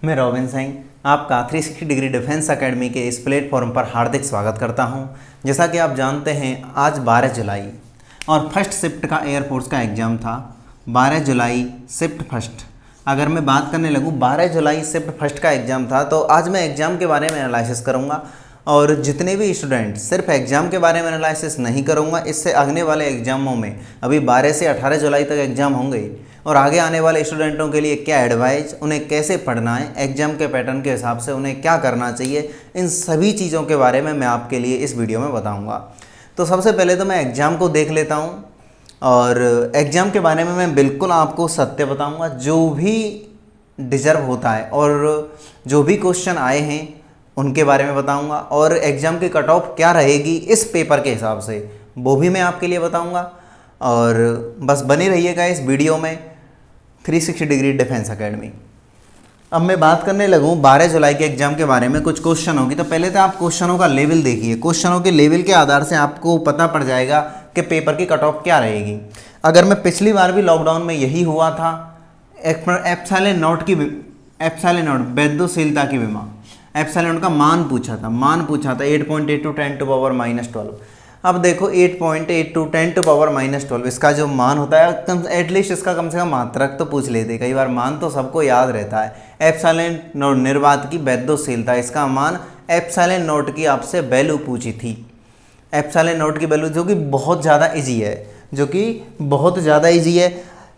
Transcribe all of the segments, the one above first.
मैं रॉबिन सिंह आपका 360 degree defence academy के इस प्लेटफॉर्म पर हार्दिक स्वागत करता हूं। जैसा कि आप जानते हैं आज 12 जुलाई और फर्स्ट शिफ्ट का एयरफोर्स का एग्ज़ाम था। 12 जुलाई शिफ्ट फर्स्ट। अगर मैं बात करने लगूं 12 जुलाई शिफ्ट फर्स्ट का एग्ज़ाम था, तो आज मैं एग्ज़ाम के बारे में एनालिसिस करूंगा और जितने भी स्टूडेंट सिर्फ एग्ज़ाम के बारे में एनालिसिस नहीं करूंगा, इससे आगने वाले एग्ज़ामों में अभी 12 से 18 जुलाई तक एग्ज़ाम होंगे और आगे आने वाले स्टूडेंटों के लिए क्या एडवाइस, उन्हें कैसे पढ़ना है, एग्ज़ाम के पैटर्न के हिसाब से उन्हें क्या करना चाहिए, इन सभी चीज़ों के बारे में मैं आपके लिए इस वीडियो में बताऊंगा। तो सबसे पहले तो मैं एग्ज़ाम को देख लेता हूं और एग्ज़ाम के बारे में मैं बिल्कुल आपको सत्य बताऊंगा, जो भी डिज़र्व होता है और जो भी क्वेश्चन आए हैं उनके बारे में बताऊंगा और एग्ज़ाम की कट ऑफ क्या रहेगी इस पेपर के हिसाब से वो भी मैं आपके लिए बताऊंगा। और बस बने रहिएगा इस वीडियो में 360 डिग्री डिफेंस एकेडमी। अब मैं बात करने लगूं 12 जुलाई के एग्ज़ाम के बारे में। कुछ क्वेश्चन होगी, तो पहले तो आप क्वेश्चनों का लेवल देखिए। क्वेश्चनों के लेवल के आधार से आपको पता पड़ जाएगा कि पेपर की कट ऑफ क्या रहेगी। अगर मैं पिछली बार भी लॉकडाउन में यही हुआ था, एप्सिलॉन नॉट वैद्यशीलता की विमा, एप्सिलॉन का मान पूछा था 8.82 10 टू पावर -12। अब देखो 8.82 10 टू पावर -12 इसका जो मान होता है, एटलीस्ट इसका कम से कम मात्रक तो पूछ लेते। कई बार मान तो सबको याद रहता है। एप्सिलॉन नॉट निर्वात की वैद्यशीलता, इसका मान एप्सिलॉन नॉट की आपसे वैल्यू पूछी थी। एप्सिलॉन नॉट की वैल्यू जो कि बहुत ज़्यादा ईजी है,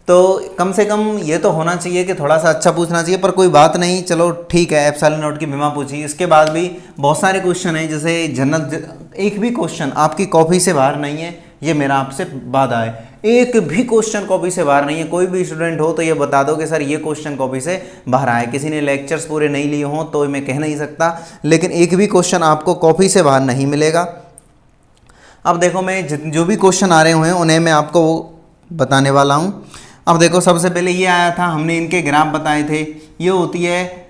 तो कम से कम ये तो होना चाहिए कि थोड़ा सा अच्छा पूछना चाहिए, पर कोई बात नहीं, चलो ठीक है। एप्सिलॉन नॉट की बीमा पूछी। इसके बाद भी बहुत सारे क्वेश्चन हैं, जैसे जनरल, एक भी क्वेश्चन आपकी कॉपी से बाहर नहीं है, ये मेरा आपसे वादा है। एक भी क्वेश्चन कॉपी से बाहर नहीं है। कोई भी स्टूडेंट हो तो ये बता दो कि सर ये क्वेश्चन कॉपी से बाहर आए। किसी ने लेक्चर्स पूरे नहीं लिए हों तो मैं कह नहीं सकता, लेकिन एक भी क्वेश्चन आपको कॉपी से बाहर नहीं मिलेगा। अब देखो, मैं जो भी क्वेश्चन आ रहे हुए हैं उन्हें मैं आपको बताने वाला हूँ। अब देखो, सबसे पहले ये आया था, हमने इनके ग्राफ बताए थे। ये होती है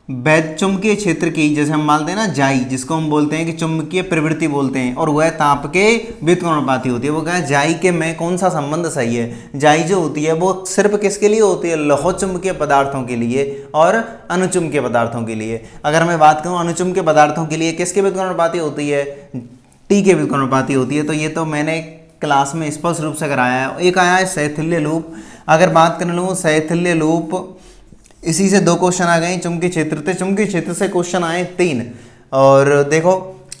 चुंबकीय क्षेत्र की, जैसे हम मानते हैं ना जाई, जिसको हम बोलते हैं कि चुंबकीय प्रवृत्ति बोलते हैं, और वह ताप के व्युत्क्रमणुपाती होती है। वो क्या है, जाई के में कौन सा संबंध सही है। जाई जो होती है वो सिर्फ किसके लिए होती है, लौह चुंबकीय पदार्थों के लिए और अनुचुंबकीय पदार्थों के लिए। अगर मैं बात करूँ अनुचुंबकीय पदार्थों के लिए किसके व्युत्क्रमणुपाती होती है, टी के व्युत्क्रमणुपाती होती है। तो ये तो मैंने क्लास में स्पष्ट रूप से कराया है। एक आया है शैथिल्य लूप। अगर बात करने लगूँ शैथिल्य लूप, इसी से दो क्वेश्चन आ गए। चुंबकीय क्षेत्र से क्वेश्चन आए 3। और देखो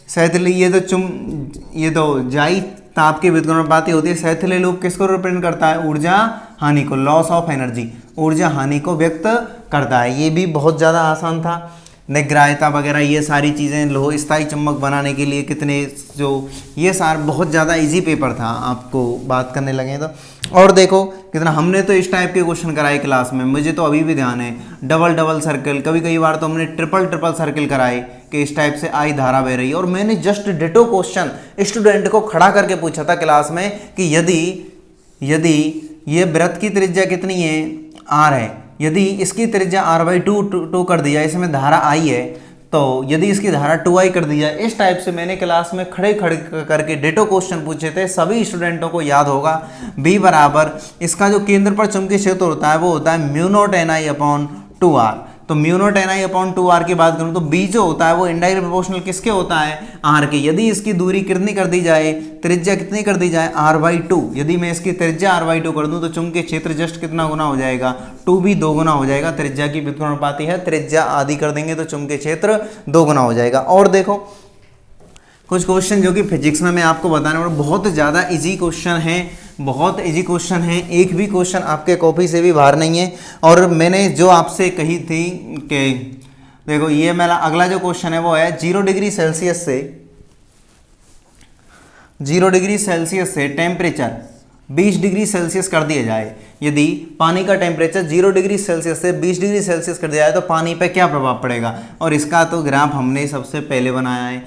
शैथिल्य, ये तो जाई ताप के व्युत्क्रमणुपाती होती है। शैथिल्य लूप किसको रिप्रेजेंट करता है, ऊर्जा हानि को, लॉस ऑफ एनर्जी, ऊर्जा हानि को व्यक्त करता है। ये भी बहुत ज़्यादा आसान था। निग्राह्यता वगैरह ये सारी चीज़ें, लोह स्थायी चुंबक बनाने के लिए कितने, जो ये सारा बहुत ज़्यादा इजी पेपर था आपको बात करने लगे तो। और देखो कितना हमने तो इस टाइप के क्वेश्चन कराए क्लास में, मुझे तो अभी भी ध्यान है। डबल सर्कल, कई बार तो हमने ट्रिपल सर्कल कराए कि इस टाइप से आई धारा बह रही है। और मैंने जस्ट डिटो क्वेश्चन स्टूडेंट को खड़ा करके पूछा था क्लास में कि यदि ये वृत्त की त्रिज्या कितनी है, r है, यदि इसकी त्रिज्या r/2 कर दिया, इसमें धारा I है, तो यदि इसकी धारा 2I कर दी जाए। इस टाइप से मैंने क्लास में खड़े करके डेटो क्वेश्चन पूछे थे। सभी स्टूडेंटों को याद होगा। B बराबर इसका जो केंद्र पर चुंबकीय क्षेत्र होता है वो होता है μ0 Ni/2r। तो μ0 Ni/2r की बात करूं तो B जो होता है वो इनडायरेक्ट प्रोपोर्शनल किसके होता है, r के। यदि इसकी दूरी कितनी कर दी जाए, त्रिज्या कितनी कर दी जाए, r/2। यदि मैं इसकी त्रिज्या r/2 कर दूं तो चुंबकीय क्षेत्र जस्ट कितना गुना हो जाएगा, 2b 2 गुना हो जाएगा। त्रिज्या की व्युत्क्रमणुपाती है, त्रिज्या आदि कर देंगे तो चुंबकीय क्षेत्र 2 गुना हो जाएगा। और देखो कुछ क्वेश्चन जो कि फिजिक्स में मैं आपको बताने वाला हूं, बहुत ज़्यादा इजी क्वेश्चन है। एक भी क्वेश्चन आपके कॉपी से भी बाहर नहीं है। और मैंने जो आपसे कही थी कि देखो, ये मेरा अगला जो क्वेश्चन है वो है 0 डिग्री सेल्सियस से टेम्परेचर 20 डिग्री सेल्सियस कर दिया जाए। यदि पानी का टेम्परेचर 0 डिग्री सेल्सियस से 20 डिग्री सेल्सियस कर दिया जाए तो पानी पे क्या प्रभाव पड़ेगा। और इसका तो ग्राफ हमने सबसे पहले बनाया है।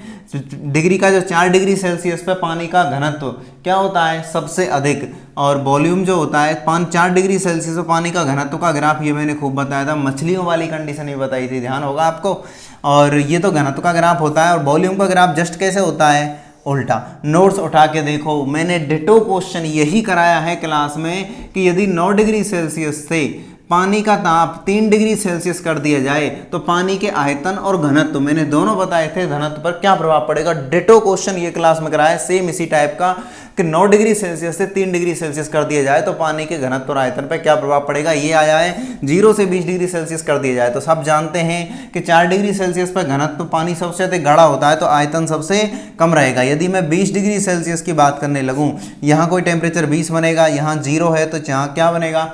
डिग्री का जो 4 डिग्री सेल्सियस पे पानी का घनत्व क्या होता है, सबसे अधिक, और वॉल्यूम जो होता है 4 डिग्री सेल्सियस पे पानी का घनत्व का ग्राफ, ये मैंने खूब बताया था। मछलियों वाली कंडीशन भी बताई थी, ध्यान होगा आपको। और ये तो घनत्व का ग्राफ होता है। और वॉल्यूम का ग्राफ जस्ट कैसे होता है, उल्टा। नोट्स उठा के देखो, मैंने डिटो क्वेश्चन यही कराया है क्लास में कि यदि 9 डिग्री सेल्सियस से पानी का ताप 3 डिग्री सेल्सियस कर दिया जाए तो पानी के आयतन और घनत्व, तो मैंने दोनों बताए थे, घनत्व पर क्या प्रभाव पड़ेगा। डिटो क्वेश्चन ये क्लास में कराया सेम इसी टाइप का कि 9 डिग्री सेल्सियस से 3 डिग्री सेल्सियस कर दिया जाए तो पानी के घनत्व और आयतन पर क्या प्रभाव पड़ेगा। ये आया है 0 से 20 डिग्री सेल्सियस कर दिया जाए तो सब जानते हैं कि 4 डिग्री सेल्सियस पर घनत्व पानी सबसे अधिक गाढ़ा होता है तो आयतन सबसे कम रहेगा। यदि मैं 20 डिग्री सेल्सियस की बात करने लगूँ, यहाँ कोई टेम्परेचर 20 बनेगा, यहाँ 0 है तो यहाँ क्या बनेगा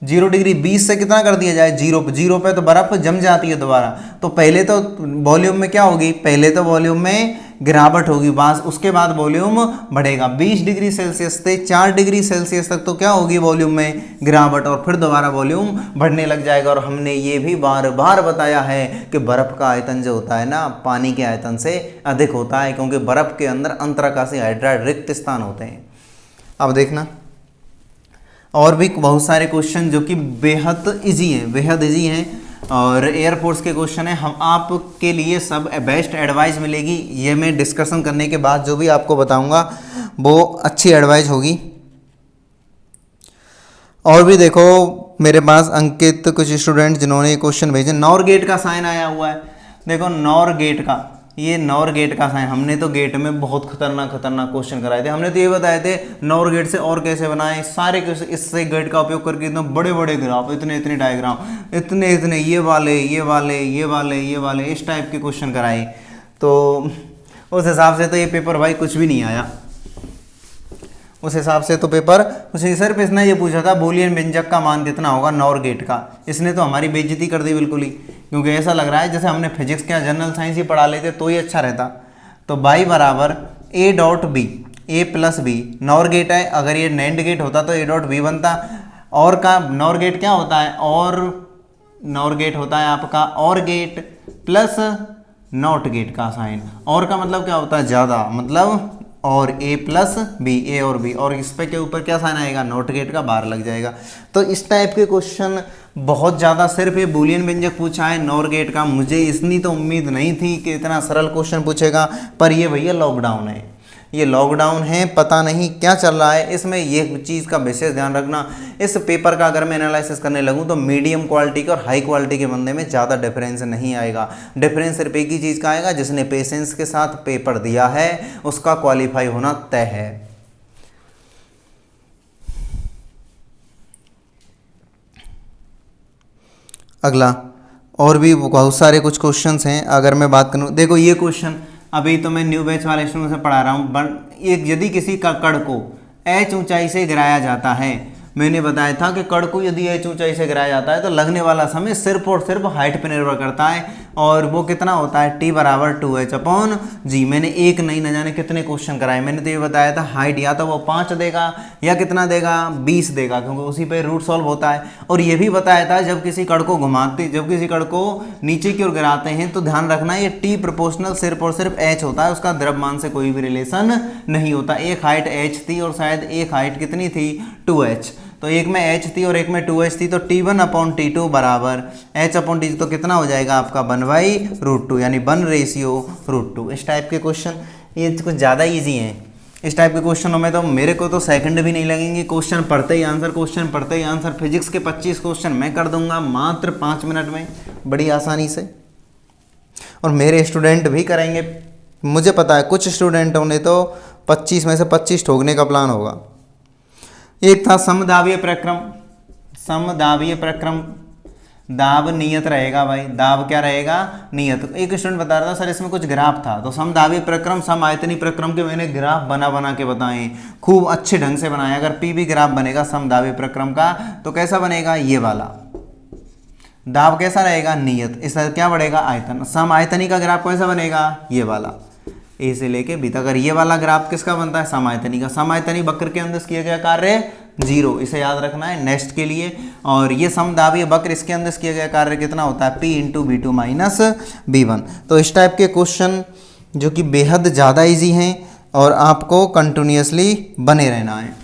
0 डिग्री, 20 से कितना कर दिया जाए 0 पे तो बर्फ जम जाती है दोबारा। तो पहले तो वॉल्यूम में क्या होगी, पहले तो वॉल्यूम में गिरावट होगी, बस उसके बाद वॉल्यूम बढ़ेगा। 20 डिग्री सेल्सियस से 4 डिग्री सेल्सियस तक तो क्या होगी वॉल्यूम में गिरावट, और फिर दोबारा वॉल्यूम बढ़ने लग जाएगा। और हमने ये भी बार बार बताया है कि बर्फ का आयतन जो होता है ना पानी के आयतन से अधिक होता है, क्योंकि बर्फ के अंदर अंतराकाशीय हाइड्राइड रिक्त स्थान होते हैं। अब देखना और भी बहुत सारे क्वेश्चन जो कि बेहद इजी हैं और एयरफोर्स के क्वेश्चन है। हम आपके लिए सब बेस्ट एडवाइस मिलेगी, ये मैं डिस्कशन करने के बाद जो भी आपको बताऊंगा वो अच्छी एडवाइस होगी। और भी देखो मेरे पास अंकित कुछ स्टूडेंट जिन्होंने क्वेश्चन भेजे, नॉर गेट का साइन आया हुआ है। देखो नॉर गेट का, ये नॉर गेट का साइन, हमने तो गेट में बहुत खतरनाक क्वेश्चन कराए थे। हमने तो ये बताए थे नॉर गेट से और कैसे बनाएं, सारे इससे गेट का उपयोग करके एकदम बड़े बड़े ग्राफ, इतने डायग्राम, इतने ये वाले इस टाइप के क्वेश्चन कराए। तो उस हिसाब से तो ये पेपर भाई कुछ भी नहीं आया, उस हिसाब से तो पेपर उसे सिर्फ इसने ये पूछा था बूलियन व्यंजक का मान कितना होगा नॉर गेट का। इसने तो हमारी बेइज्जती कर दी बिल्कुल ही, क्योंकि ऐसा लग रहा है जैसे हमने फिजिक्स क्या जनरल साइंस ही पढ़ा लेते तो ही अच्छा रहता। तो बाई बराबर A dot B, A plus B, NOR gate है, अगर ये नैंड गेट होता तो ए डॉट बी बनता। और का नॉर गेट क्या होता है, और नॉर गेट होता है आपका और गेट प्लस नॉट गेट का साइन। और का मतलब क्या होता है ज़्यादा, मतलब और ए प्लस बी, ए और बी, और इस पे के ऊपर क्या साइन आएगा नॉट गेट का, बार लग जाएगा। तो इस टाइप के क्वेश्चन बहुत ज़्यादा, सिर्फ ये बूलियन व्यंजक पूछा है नॉर गेट का, मुझे इतनी तो उम्मीद नहीं थी कि इतना सरल क्वेश्चन पूछेगा। पर ये भैया लॉकडाउन है, ये लॉकडाउन है, पता नहीं क्या चल रहा है इसमें, ये चीज़ का विशेष ध्यान रखना। इस पेपर का अगर मैं एनालिसिस करने लगूँ तो मीडियम क्वालिटी के और हाई क्वालिटी के बंदे में ज़्यादा डिफरेंस नहीं आएगा। डिफरेंस सिर्फ एक ही चीज़ का आएगा, जिसने पेशेंस के साथ पेपर दिया है उसका क्वालिफाई होना तय है। अगला और भी बहुत सारे कुछ क्वेश्चंस हैं, अगर मैं बात करूँ, देखो ये क्वेश्चन अभी तो मैं न्यू बैच वाले स्टूडेंट से पढ़ा रहा हूँ। यदि किसी का कण को h ऊंचाई से गिराया जाता है, मैंने बताया था कि कण को यदि h ऊंचाई से गिराया जाता है तो लगने वाला समय सिर्फ और सिर्फ हाइट पर निर्भर करता है, और वो कितना होता है t बराबर 2h अपॉन g। मैंने एक नहीं न जाने कितने क्वेश्चन कराए, मैंने तो ये बताया था हाइट या तो वो 5 देगा या कितना देगा 20 देगा, क्योंकि उसी पे रूट सॉल्व होता है। और ये भी बताया था जब किसी कण को घुमाते, जब किसी कण को नीचे की ओर गिराते हैं तो ध्यान रखना ये t प्रोपोर्शनल सिर्फ और सिर्फ h होता है, उसका द्रव्यमान से कोई भी रिलेशन नहीं होता। एक हाइट h थी और शायद एक हाइट कितनी थी 2h, तो एक में h थी और एक में 2h थी, तो t1 अपॉन t2 बराबर h अपॉन t, तो कितना हो जाएगा आपका 1/√2, यानी 1/√2। इस टाइप के क्वेश्चन ये कुछ ज़्यादा इजी हैं। इस टाइप के क्वेश्चनों में तो मेरे को तो सेकंड भी नहीं लगेंगे, क्वेश्चन पढ़ते ही आंसर। फिजिक्स के 25 क्वेश्चन मैं कर दूंगा मात्र 5 मिनट में, बड़ी आसानी से, और मेरे स्टूडेंट भी करेंगे। मुझे पता है कुछ स्टूडेंटों ने तो 25 में से 25 ठोकने का प्लान होगा। एक था समदाबीय प्रक्रम, दाब नियत रहेगा भाई, दाब क्या रहेगा नियत। एक स्टूडेंट बता रहा था सर इसमें कुछ ग्राफ था, तो समदाबीय प्रक्रम समआयतनी प्रक्रम के मैंने ग्राफ बना के बताए, खूब अच्छे ढंग से बनाया। अगर पी भी ग्राफ बनेगा समदाबीय प्रक्रम का तो कैसा बनेगा, ये वाला दाब कैसा रहेगा नियत, इस तरह क्या बढ़ेगा आयतन। समआयतनी का ग्राफ कैसा बनेगा, ये वाला ए से लेके बी तक। अगर ये वाला ग्राफ किसका बनता है समआयतनी का, समआयतनी वक्र के अंदर किया गया कार्य 0, इसे याद रखना है नेक्स्ट के लिए। और ये समदाबीय वक्र इसके अंदर किया गया कार्य कितना होता है P into B2 minus B1। तो इस टाइप के क्वेश्चन जो कि बेहद ज़्यादा इजी हैं और आपको कंटिन्यूसली बने रहना है।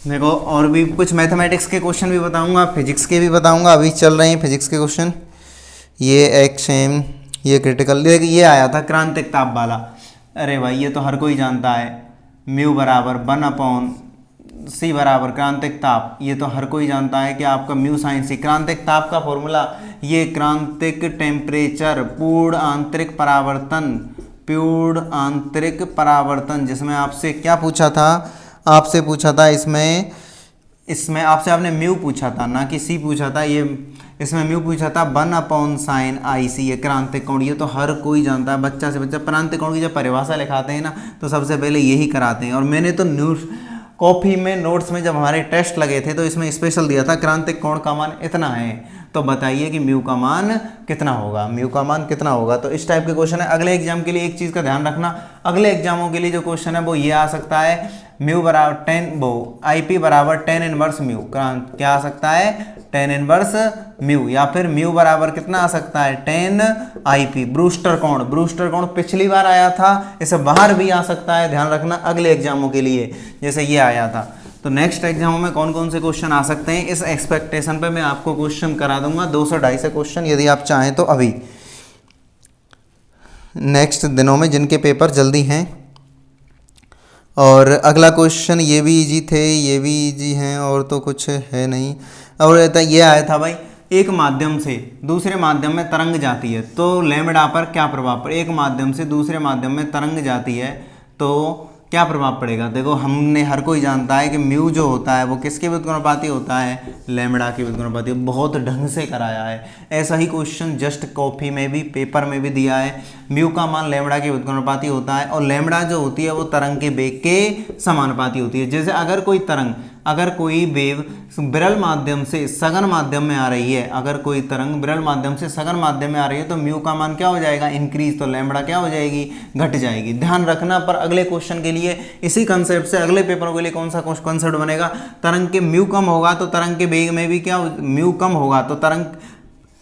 देखो और भी कुछ मैथमेटिक्स के क्वेश्चन भी बताऊंगा, फिजिक्स के भी बताऊंगा, अभी चल रहे हैं फिजिक्स के क्वेश्चन। ये एक्सएम, ये क्रिटिकल, ये आया था क्रांतिक ताप वाला। अरे भाई ये तो हर कोई जानता है, म्यू बराबर 1 अपॉन सी बराबर क्रांतिक ताप, ये तो हर कोई जानता है कि आपका म्यू साइन सी। क्रांतिक ताप का फॉर्मूला ये क्रांतिक टेम्परेचर, पूर्ण आंतरिक परावर्तन, पूर्ण आंतरिक परावर्तन, जिसमें आपसे क्या पूछा था, आपसे पूछा था इसमें आपसे आपने म्यू पूछा था ना कि सी पूछा था, ये इसमें म्यू पूछा था 1/sin IC, ये क्रांतिक कोण, ये तो हर कोई जानता है, बच्चा से बच्चा। क्रांतिक कोण की जब परिभाषा लिखाते हैं ना तो सबसे पहले यही कराते हैं। और मैंने तो न्यूज़ कॉपी में नोट्स में जब हमारे टेस्ट लगे थे तो इसमें स्पेशल दिया था क्रांतिक कोण का मान इतना है, तो बताइए कि म्यू का मान कितना होगा, म्यू का मान कितना होगा। तो इस टाइप के क्वेश्चन है। अगले एग्जाम के लिए एक चीज़ का ध्यान रखना, अगले एग्जामों के लिए जो क्वेश्चन है वो ये आ सकता है, म्यू बराबर 10 वो IP बराबर 10 इनवर्स म्यू, क्या आ सकता है 10 इनवर्स म्यू, या फिर म्यू बराबर कितना आ सकता है 10 IP। ब्रूस्टर कोण, ब्रूस्टर कोण पिछली बार आया था, इसे बाहर भी आ सकता है, ध्यान रखना अगले एग्जामों के लिए, जैसे ये आया था। तो नेक्स्ट एग्जामों में कौन कौन से क्वेश्चन आ सकते हैं, इस एक्सपेक्टेशन पे मैं आपको क्वेश्चन करा दूंगा 200-250 से क्वेश्चन, यदि आप चाहें तो अभी नेक्स्ट दिनों में जिनके पेपर जल्दी हैं। और अगला क्वेश्चन ये भी इजी थे, ये भी इजी हैं, और तो कुछ है नहीं। और ये आया था भाई, एक माध्यम से दूसरे माध्यम में तरंग जाती है तो लैम्बडा पर क्या प्रभाव पड़े, एक माध्यम से दूसरे माध्यम में तरंग जाती है तो क्या प्रभाव पड़ेगा। देखो हमने हर कोई जानता है कि म्यू जो होता है वो किसके व्युत्क्रमानुपाती होता है, लैम्बडा के व्युत्क्रमानुपाती। बहुत ढंग से कराया है, ऐसा ही क्वेश्चन जस्ट कॉपी में भी पेपर में भी दिया है। म्यू का मान लैम्बडा के व्युत्क्रमानुपाती होता है और लैम्बडा जो होती है वो तरंग के वेग के समानुपाती होती है। जैसे अगर कोई तरंग, अगर कोई वेव विरल माध्यम से सघन माध्यम में आ रही है, अगर कोई तरंग विरल माध्यम से सघन माध्यम में आ रही है तो म्यू का मान क्या हो जाएगा, इंक्रीज, तो लैम्बडा क्या हो जाएगी, घट जाएगी। ध्यान रखना। पर अगले क्वेश्चन के लिए इसी कंसेप्ट से अगले पेपरों के लिए कौन सा कंसेप्ट बनेगा, तरंग के म्यू कम होगा तो तरंग के वेग में भी क्या, म्यू कम होगा तो तरंग,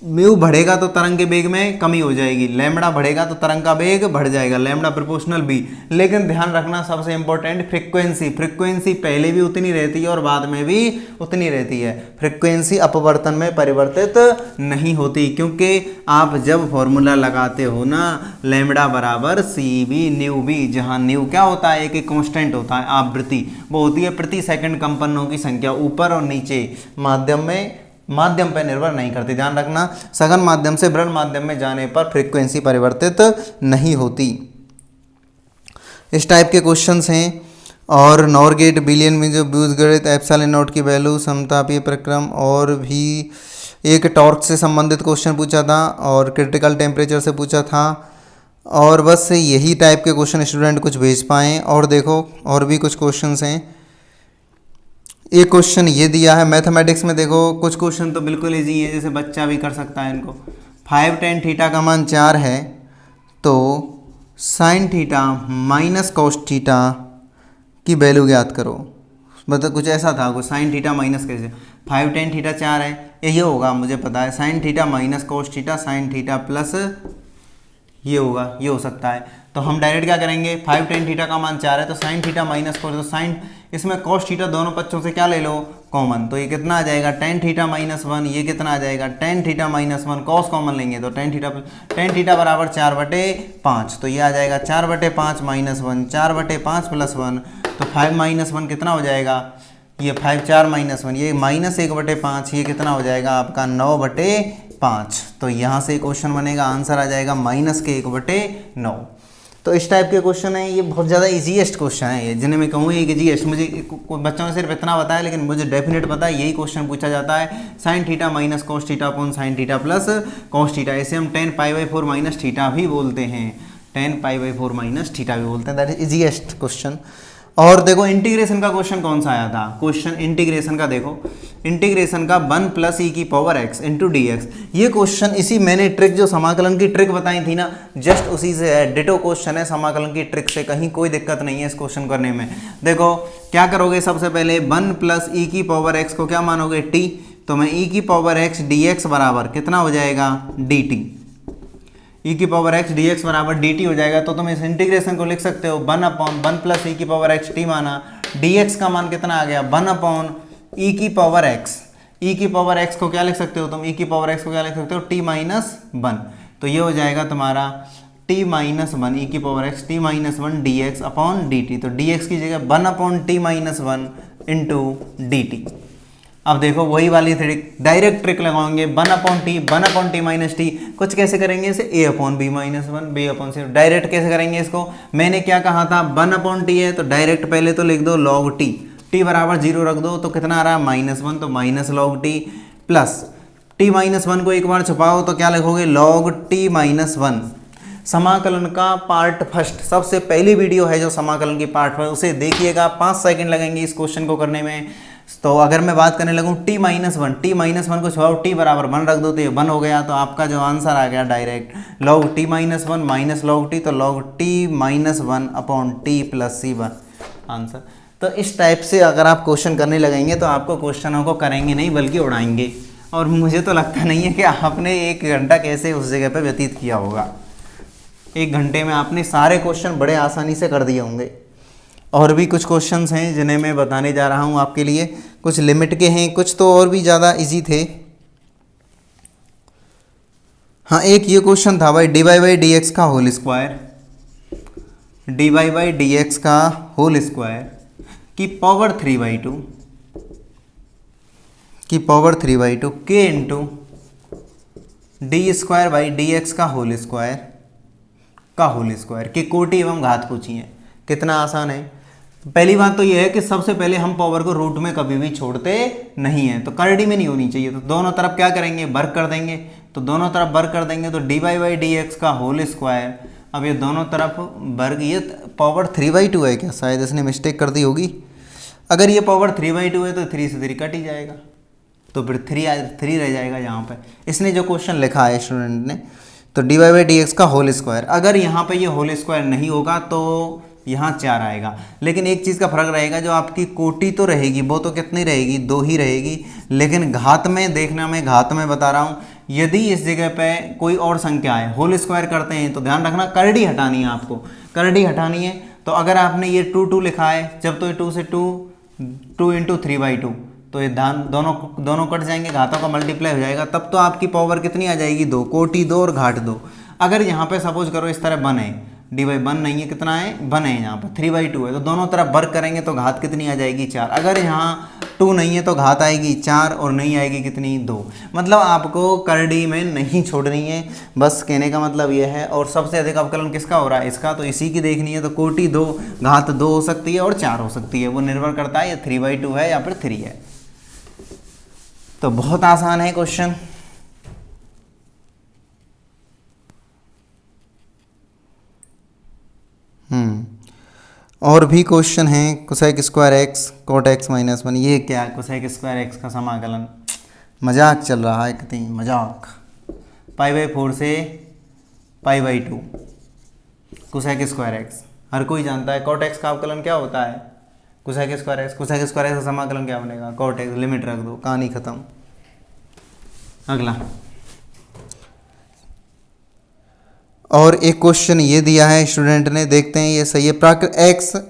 म्यू बढ़ेगा तो तरंग के वेग में कमी हो जाएगी, लैम्बडा बढ़ेगा तो तरंग का वेग बढ़ जाएगा, लैम्बडा प्रोपोर्शनल भी। लेकिन ध्यान रखना सबसे इंपॉर्टेंट फ्रीक्वेंसी, फ्रीक्वेंसी पहले भी उतनी रहती है और बाद में भी उतनी रहती है। फ्रीक्वेंसी अपवर्तन में परिवर्तित नहीं होती, क्योंकि आप जब फॉर्मूला लगाते हो ना लैम्बडा बराबर CV न्यू भी, जहाँ न्यू क्या होता है, एक कांस्टेंट होता है, आवृत्ति, वो होती है प्रति सेकंड कंपनों की संख्या, ऊपर और नीचे, माध्यम पर निर्भर नहीं करती। ध्यान रखना, सघन माध्यम से विरल माध्यम में जाने पर फ्रीक्वेंसी परिवर्तित नहीं होती। इस टाइप के क्वेश्चंस हैं। और नॉरगेट बिलियन में जो बीजगणित एप्सिलॉन नॉट की वैल्यू, समतापीय प्रक्रम, और भी एक टॉर्क से संबंधित क्वेश्चन पूछा था और क्रिटिकल टेम्परेचर से पूछा था। और बस यही टाइप के क्वेश्चन स्टूडेंट कुछ भेज पाएँ। और देखो और भी कुछ क्वेश्चंस हैं। एक क्वेश्चन ये दिया है मैथमेटिक्स में, देखो कुछ क्वेश्चन तो बिल्कुल इजी है, जैसे बच्चा भी कर सकता है इनको। 5 tan थीटा का मान 4 है तो sin theta minus cos theta की वैल्यू ज्ञात करो। मतलब कुछ ऐसा था, कुछ sin थीटा माइनस कैसे, 5 tan थीटा 4 है, ये होगा मुझे पता है, sin theta minus cos theta sin theta plus ये होगा, ये हो सकता है। तो हम डायरेक्ट क्या करेंगे, 5 tan थीटा का मान 4 है तो sin थीटा माइनस कॉस, तो साइन इसमें cos थीटा दोनों पक्षों से क्या ले लो, कॉमन, तो ये कितना आ जाएगा tan थीटा माइनस 1, ये कितना आ जाएगा tan theta minus 1, cos common लेंगे तो tan थीटा बराबर 4/5, तो ये आ जाएगा 4/5 माइनस 1, 4/5 प्लस 1, तो 5 माइनस 1 कितना हो जाएगा, ये 5 4 माइनस 1, ये माइनस 1/5, ये कितना हो जाएगा आपका 9/5। तो यहाँ से क्वेश्चन बनेगा, आंसर आ जाएगा माइनस के 1/9। तो इस टाइप के क्वेश्चन है, ये बहुत ज़्यादा इजीएस्ट क्वेश्चन है, ये जिन्हें मैं कहूँ एक इजीएस्ट, मुझे बच्चों ने सिर्फ इतना बताया लेकिन मुझे डेफिनेट पता है यही क्वेश्चन पूछा जाता है। sin theta minus cos theta upon sin theta plus cos theta, इसे हम tan π/4 माइनस थीटा भी बोलते हैं, tan π/4 माइनस थीटा भी बोलते हैं, दैट इज इजीएस्ट क्वेश्चन। और देखो इंटीग्रेशन का क्वेश्चन कौन सा आया था, क्वेश्चन इंटीग्रेशन का, देखो इंटीग्रेशन का 1 + e⁻x × dx, ये क्वेश्चन इसी मैंने ट्रिक जो समाकलन की ट्रिक बताई थी ना, जस्ट उसी से है, डिटो क्वेश्चन है समाकलन की ट्रिक से, कहीं कोई दिक्कत नहीं है इस क्वेश्चन करने में। देखो क्या करोगे, सबसे पहले 1 + e⁻x को क्या मानोगे, t, तो मैं e⁻x dx बराबर कितना हो जाएगा, dt, e⁻x dx बराबर dt हो जाएगा। तो तुम इस इंटीग्रेशन को लिख सकते हो 1/1 + e⁻x t माना, dx का मान कितना आ गया 1/e⁻x, e⁻x को क्या लिख सकते हो तुम, e⁻x को क्या लिख सकते हो t-1, तो ये हो जाएगा तुम्हारा t-1 e⁻x t-1 dx upon dt, तो dx की जगह 1/t-1 इंटू डी टी। अब देखो वही वाली ट्रिक, डायरेक्ट ट्रिक लगाएंगे, 1/t माइनस टी। कुछ कैसे करेंगे इसे, a/b-1 b/c। डायरेक्ट कैसे करेंगे इसको, मैंने क्या कहा था 1/t है तो डायरेक्ट पहले तो लिख दो log t, t बराबर 0 रख दो तो कितना आ रहा है -1, तो minus log t plus t-1 को एक बार छुपाओ तो क्या लिखोगे log t-1। समाकलन का पार्ट फर्स्ट, सबसे पहली वीडियो है जो समाकलन की पार्ट फर्स्ट, उसे देखिएगा, 5 सेकंड लगेंगे इस क्वेश्चन को करने में। तो अगर मैं बात करने लगूँ t-1 को छुपाओ, t बराबर 1 रख दो तो ये 1 हो गया, तो आपका जो आंसर आ गया direct log t-1 minus log t, तो log t-1 upon t plus c1 answer. तो इस टाइप से अगर आप क्वेश्चन करने लगेंगे तो आपको क्वेश्चनों को करेंगे नहीं बल्कि उड़ाएंगे, और मुझे तो लगता नहीं है कि आपने 1 घंटा कैसे उस जगह पर व्यतीत किया होगा। 1 घंटे में आपने सारे क्वेश्चन बड़े आसानी से कर दिए होंगे। और भी कुछ क्वेश्चंस हैं जिन्हें मैं बताने जा रहा हूं आपके लिए, कुछ लिमिट के हैं, कुछ तो और भी ज़्यादा इजी थे। हाँ, एक ये क्वेश्चन था भाई, dy/dx का होल स्क्वायर, dy/dx का होल स्क्वायर की पावर 3/2 k इंटू d²/dx का होल स्क्वायर की कोटि एवं घात पूछी है। कितना आसान है। पहली बात तो यह है कि सबसे पहले हम पावर को रूट में कभी भी छोड़ते नहीं हैं, तो करड़ी में नहीं होनी चाहिए, तो दोनों तरफ क्या करेंगे, वर्ग कर देंगे, तो दोनों तरफ वर्ग कर देंगे तो dy/dx का होल स्क्वायर। अब ये दोनों तरफ वर्ग, ये पावर 3/2 है क्या, शायद इसने मिस्टेक कर दी होगी। अगर ये पावर 3/2 है तो 3 से 3 कट ही जाएगा, तो फिर 3 रह जाएगा यहाँ पर। इसने जो क्वेश्चन लिखा है स्टूडेंट ने, तो dy/dx का होल स्क्वायर, अगर यहाँ पे ये होल स्क्वायर नहीं होगा तो यहाँ 4 आएगा। लेकिन एक चीज़ का फर्क रहेगा, जो आपकी कोटि तो रहेगी वो तो कितनी रहेगी, 2 ही रहेगी, लेकिन घात में देखना, मैं घात में बता रहा हूँ, यदि इस जगह पे कोई और संख्या है, होल स्क्वायर करते हैं तो ध्यान रखना करड़ी हटानी है, आपको करड़ी हटानी है। तो अगर आपने ये 2 लिखा है, जब तो ये 2 से 2 इंटू 3/2, तो ये दोनों कट जाएंगे, घातों का मल्टीप्लाई हो जाएगा, तब तो आपकी पावर कितनी आ जाएगी, 2, कोटि 2 और घाट 2। अगर यहाँ पे सपोज करो इस तरह 1 है, dy/1 नहीं है, कितना है 1 है, यहाँ पर 3/2 है, तो दोनों तरफ वर्ग करेंगे तो घात कितनी आ जाएगी, 4। अगर यहाँ 2 नहीं है तो घात आएगी 4 और नहीं आएगी कितनी, 2। मतलब आपको करड़ी में नहीं छोड़नी है, बस कहने का मतलब ये है। और सबसे अधिक अवकलन किसका हो रहा है, इसका, तो इसी की देखनी है, तो कोटि 2 घात 2 हो सकती है और 4 हो सकती है, वो निर्भर करता है ये 3/2 है या फिर 3 है। तो बहुत आसान है क्वेश्चन। और भी क्वेश्चन हैं, cosec square X cot X minus 1, ये क्या है, कोसेक स्क्वायर एक्स का समाकलन, मजाक चल रहा है, कितनी मजाक। π/4 से π/2 कोसेक स्क्वायर एक्स, हर कोई जानता है। कोट एक्स का अवकलन क्या होता है, कोसेक स्क्वायर एक्स का समाकलन क्या बनेगा, कोट एक्स। लिमिट रख दो, कहानी खत्म। अगला, और एक क्वेश्चन ये दिया है स्टूडेंट ने, देखते हैं ये सही है।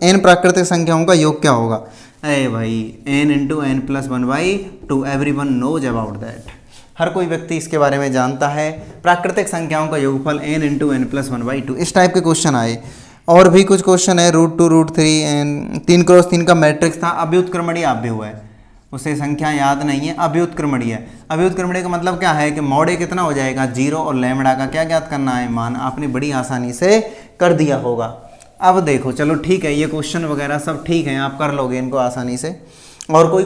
n प्राकृतिक संख्याओं का योग क्या होगा। अरे भाई, n into n+1/2, everyone knows about that. हर कोई व्यक्ति इसके बारे में जानता है, प्राकृतिक संख्याओं का योगफल n इंटू n+1/2। इस टाइप के क्वेश्चन आए। और भी कुछ क्वेश्चन है, √2 √3 3x3 का मैट्रिक्स था, अभ्युत्क्रमणीय आव्य हुआ है, उसे संख्या याद नहीं है, अभ्युत्क्रमणीय। अभ्युत्क्रमणीय का मतलब क्या है कि मॉडे कितना हो जाएगा, 0, और लैम्बडा का क्या ज्ञात करना है, मान। आपने बड़ी आसानी से कर दिया होगा। अब देखो, चलो ठीक है, ये क्वेश्चन वगैरह सब ठीक है, आप कर लोगे इनको आसानी से। और कोई